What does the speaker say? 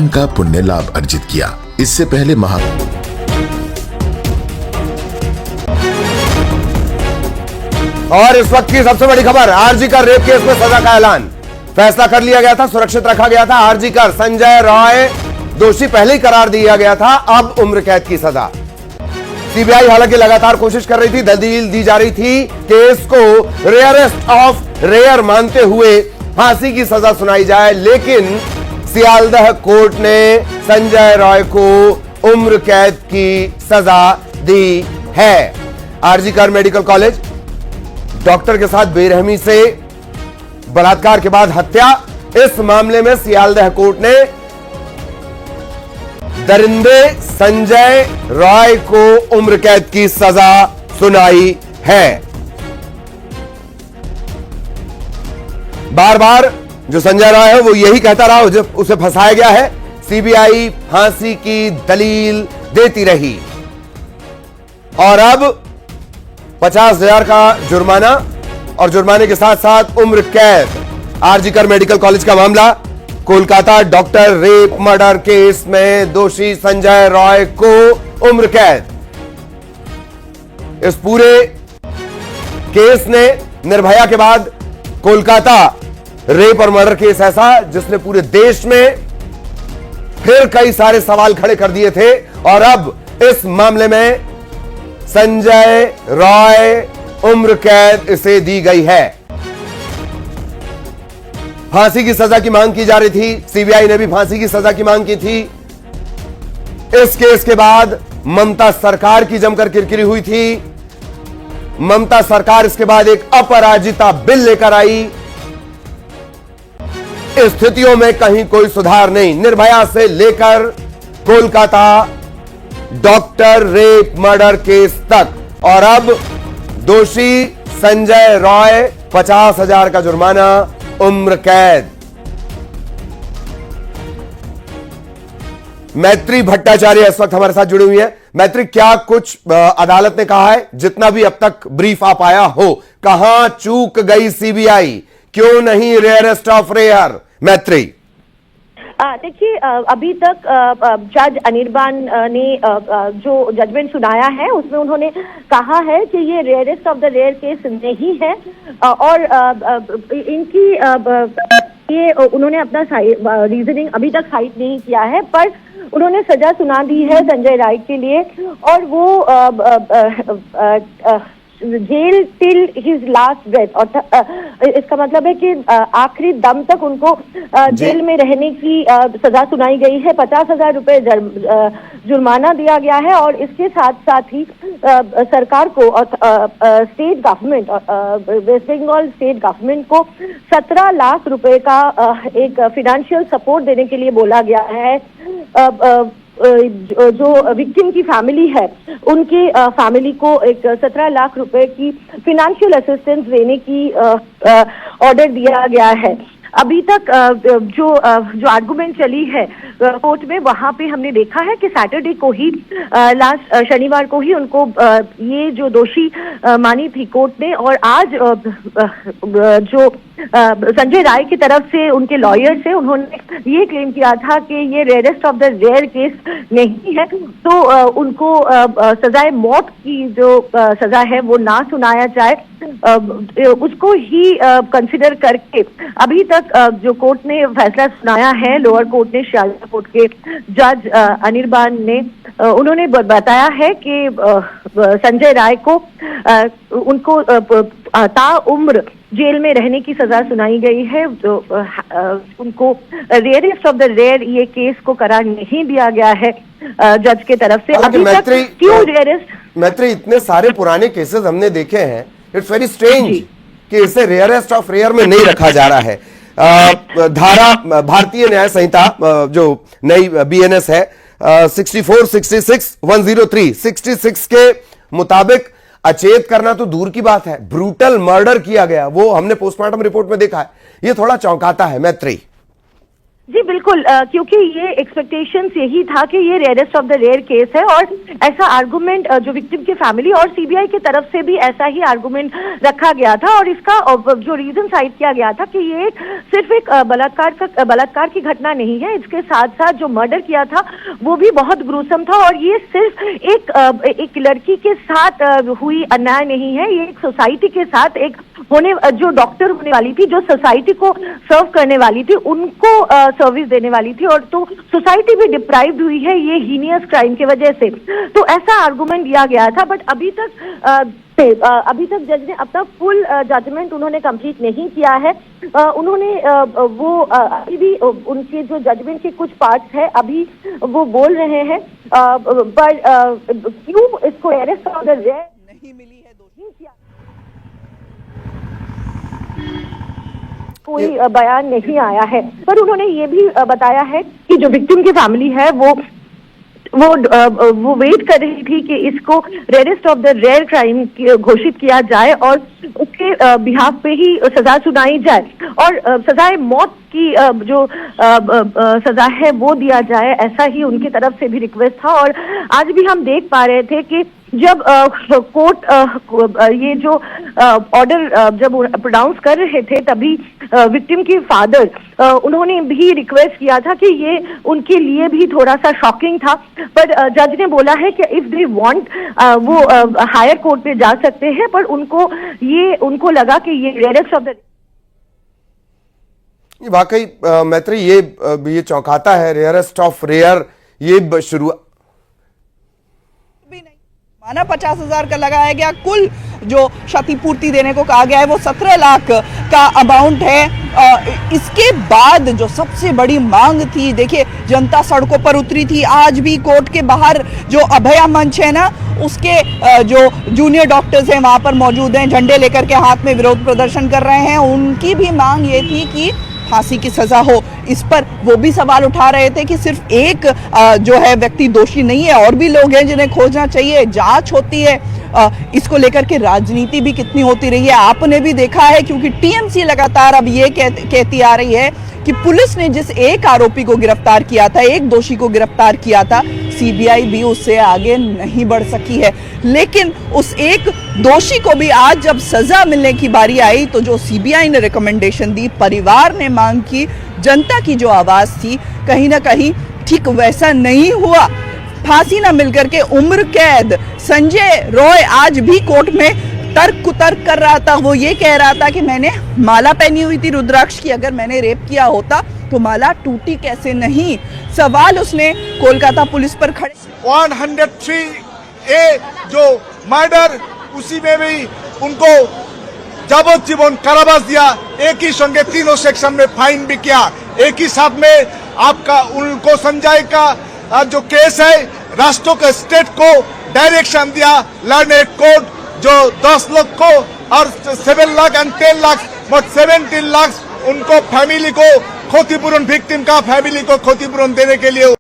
का पुण्य लाभ अर्जित किया। इससे पहले और इस वक्त की सबसे बड़ी खबर, आरजी कर रेप केस में सजा का ऐलान। फैसला कर लिया गया था, सुरक्षित रखा गया था। आरजी कर संजय रॉय दोषी पहले ही करार दिया गया था, अब उम्र कैद की सजा। सीबीआई हालांकि लगातार कोशिश कर रही थी, दलील दी जा रही थी, केस को रेयरेस्ट ऑफ रेयर मानते हुए फांसी की सजा सुनाई जाए, लेकिन सियालदह कोर्ट ने संजय रॉय को उम्र कैद की सजा दी है। आरजी कर मेडिकल कॉलेज, डॉक्टर के साथ बेरहमी से बलात्कार के बाद हत्या, इस मामले में सियालदह कोर्ट ने दरिंदे संजय रॉय को उम्र कैद की सजा सुनाई है। बार बार जो संजय रॉय है वो यही कहता रहा, जब उसे फंसाया गया है, सीबीआई फांसी की दलील देती रही और अब 50,000 का जुर्माना और जुर्माने के साथ साथ उम्र कैद। आरजी कर मेडिकल कॉलेज का मामला, Kolkata doctor rape murder case में दोषी संजय रॉय को उम्र कैद। इस पूरे केस ने निर्भया के बाद कोलकाता रेप और मर्डर केस ऐसा जिसने पूरे देश में फिर कई सारे सवाल खड़े कर दिए थे, और अब इस मामले में संजय रॉय उम्र कैद इसे दी गई है। फांसी की सजा की मांग की जा रही थी, सीबीआई ने भी फांसी की सजा की मांग की थी। इस केस के बाद ममता सरकार की जमकर किरकिरी हुई थी। ममता सरकार इसके बाद एक अपराजिता बिल लेकर आई। स्थितियों में कहीं कोई सुधार नहीं, निर्भया से लेकर Kolkata doctor rape murder case तक, और अब दोषी संजय रॉय 50,000 का जुर्माना, उम्र कैद। मैत्री भट्टाचार्य इस वक्त हमारे साथ जुड़ी हुई है। मैत्री, क्या कुछ अदालत ने कहा है, जितना भी अब तक ब्रीफ आ पाया हो, कहां चूक गई सीबीआई, क्यों नहीं रेयरेस्ट ऑफ रेयर? मैत्री, देखिए, अभी तक जज अनिर्बान ने जो जजमेंट सुनाया है उसमें उन्होंने कहा है कि ये rarest of the rare case नहीं है, और इनकी ये उन्होंने अपना रीजनिंग अभी तक साइट नहीं किया है, पर उन्होंने सजा सुना दी है संजय राय के लिए, और वो jail till his last breath, और इसका मतलब है कि आखिरी दम तक उनको जेल में रहने की सजा सुनाई गई है। 50,000 रुपए जुर्माना दिया गया है, और इसके साथ साथ ही सरकार को और state government, West Bengal state government को 17 लाख रुपए का एक फिनेंशियल सपोर्ट देने के लिए बोला गया है। जो विक्टिम की फैमिली है उनकी फैमिली को एक 17 लाख रुपए की फिनेंशियल असिस्टेंस देने की ऑर्डर दिया गया है। अभी तक जो आर्गुमेंट चली है कोर्ट में, वहां पे हमने देखा है कि सैटरडे को ही, लास्ट शनिवार को ही उनको ये जो दोषी मानी थी कोर्ट ने, और आज जो संजय राय की तरफ से उनके लॉयर से उन्होंने ये क्लेम किया था कि ये rarest of the rare case नहीं है, तो उनको सजाए मौत की जो सजा है वो ना सुनाया जाए, उसको ही कंसिडर करके अभी तक जो कोर्ट ने फैसला सुनाया है, लोअर कोर्ट ने, सियालदह कोर्ट के जज अनिर्बान ने, उन्होंने बताया है कि संजय राय को उनको ताउम्र जेल में रहने की सजा सुनाई गई है, जो उनको रेयरेस्ट ऑफ द रेयर ये केस को करार नहीं दिया गया है जज के तरफ से। अभी तक क्यों रेयरेस्ट? मैत्री, इतने सारे पुराने केसेस हमने देखे हैं, इट्स वेरी स्ट्रेंज कि इसे रेयरेस्ट ऑफ रेयर में नहीं रखा जा रहा है। धारा भारतीय न्याय संहिता जो नई बीएनएस है 64, 66, 103, 66 के मुताबिक अचेत करना तो दूर की बात है, ब्रूटल मर्डर किया गया, वो हमने पोस्टमार्टम रिपोर्ट में देखा है। ये थोड़ा चौंकाता है। मैत्री, जी बिल्कुल, क्योंकि ये एक्सपेक्टेशंस यही था कि ये rarest of the rare case है और ऐसा आर्गुमेंट जो विक्टिम की फैमिली और सीबीआई की तरफ से भी ऐसा ही आर्गुमेंट रखा गया था और इसका जो रीजन साइड किया गया था कि ये सिर्फ एक बलात्कार की घटना नहीं है, इसके साथ साथ जो मर्डर किया था वो भी बहुत ग्रूसम था और ये सिर्फ एक लड़की के साथ हुई अन्याय नहीं है, ये एक सोसाइटी के साथ एक जो डॉक्टर होने वाली थी, जो सोसाइटी को सर्व करने वाली थी, उनको सर्विस देने वाली थी और तो सोसाइटी भी डिप्राइव्ड हुई है ये हीनियस क्राइम की वजह से। तो ऐसा आर्गुमेंट दिया गया था, बट अभी तक जज ने अपना फुल जजमेंट उन्होंने कंप्लीट नहीं किया है। उन्होंने अभी भी उनके जो जजमेंट के कुछ पार्ट्स है अभी वो बोल रहे हैं, पर क्यों इसको अरेस्ट ऑफ द रेयर नहीं मिली है दोषी कोई बयान नहीं आया है। पर उन्होंने ये भी बताया है कि जो विक्टिम की फैमिली है वो वेट कर रही थी कि इसको rarest of the rare crime घोषित किया जाए और उसके बिहाफ पे ही सजा सुनाई जाए और सजाए मौत की जो सजा है वो दिया जाए, ऐसा ही उनकी तरफ से भी रिक्वेस्ट था। और आज भी हम देख पा रहे थे कि जब कोर्ट ये जो ऑर्डर जब प्रोनाउंस कर रहे थे तभी विक्टिम की फादर उन्होंने भी रिक्वेस्ट किया था कि ये उनके लिए भी थोड़ा सा शॉकिंग था, पर जज ने बोला है कि इफ दे वांट वो हायर कोर्ट पे जा सकते हैं, पर उनको लगा कि ये रेयरेस्ट ऑफ द वाकई मैत्री ये चौंकाता है, रेयरेस्ट ऑफ रेयर ये शुरुआत माना 50,000 का लगाया गया, कुल जो क्षतिपूर्ति देने को कहा गया है वो 17 लाख का अमाउंट है। इसके बाद जो सबसे बड़ी मांग थी, देखिए जनता सड़कों पर उतरी थी, आज भी कोर्ट के बाहर जो अभया मंच है ना उसके जो जूनियर डॉक्टर्स हैं वहां पर मौजूद हैं, झंडे लेकर के हाथ में विरोध प्रदर्शन कर रहे हैं। उनकी भी मांग ये थी कि फांसी की सजा हो। इस पर वो भी सवाल उठा रहे थे कि सिर्फ एक जो है व्यक्ति दोषी नहीं है, और भी लोग हैं जिन्हें खोजना चाहिए, जांच होती है। इसको लेकर के राजनीति भी कितनी होती रही है आपने भी देखा है, क्योंकि टीएमसी लगातार अब ये कहती आ रही है कि पुलिस ने जिस एक आरोपी को गिरफ्तार किया था, एक दोषी को गिरफ्तार किया था, सीबीआई भी उससे आगे नहीं बढ़ सकी है। लेकिन उस एक दोषी को भी आज जब सजा मिलने की बारी आई तो जो सीबीआई ने रिकमेंडेशन दी, परिवार ने मांग की, जनता की जो आवाज थी, कहीं ना कहीं ठीक वैसा नहीं हुआ। फांसी न मिलकर के उम्र कैद। संजय रॉय आज भी कोर्ट में तर्क कुतर्क कर रहा था। वो ये कह रहा था कि मैंने माला पहनी हुई थी रुद्राक्ष की, अगर मैंने रेप किया होता तो माला टूटी कैसे नहीं। सवाल उसने कोलकाता पुलिस पर खड़े 103A जो मर्डर, उसी में भी उनको जाबोजीवन कारावास दिया, एक ही संगे तीनों सेक्शन में फाइन भी किया, एक ही साथ में आपका उनको संजय का जो केस है राष्ट्र के स्टेट को डायरेक्शन दिया लड़ने कोर्ट जो 10 लाख को और 7 लाख एंड 10 लाख मोट 17 लाख उनको फैमिली को क्षतिपूरण, विक्टिम का फैमिली को क्षतिपूरण देने के लिए